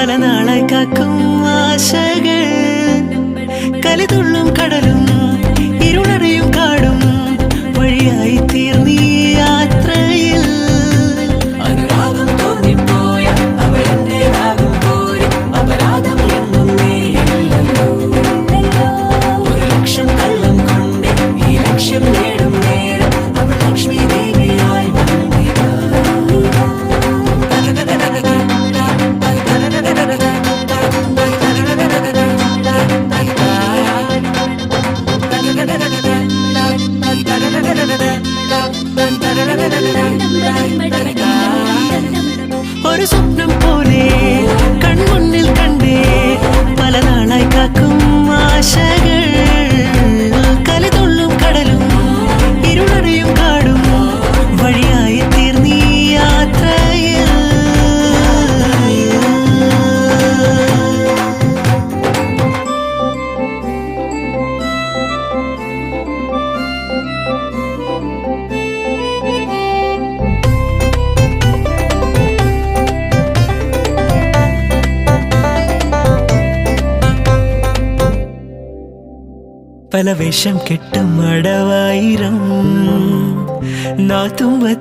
പല നാളായി കാക്കും ആശകൾ കലിതുള്ളും കടലും ഇരുളറിയും കാടും വഴിയായി തീർന്നീ യാത്രയിൽ അനുരാഗം തോന്നിപ്പോയ അവരെന്റേതാകും പോലെ അപരാധം എന്നും നീയില്ലല്ലോ ഒരു ലക്ഷം കള്ളം കൊണ്ട് ഈ ലക്ഷ്യം നേടും നേരം അവൾ ലക്ഷ്മി ദേവിയായി വന്നിതാ ഒരു സ്വപ്നം പോലെ കൺമുന്നിൽ കണ്ടേ പല നാളായി കാക്കും ആശകൾ കലിതുള്ളും കടലും ഇരുളറിയും കാടും വഴിയായി തീർന്നീ യാത്രയിൽ പല വേഷം കെട്ടും അടവായിരം നാത്തുമ്പ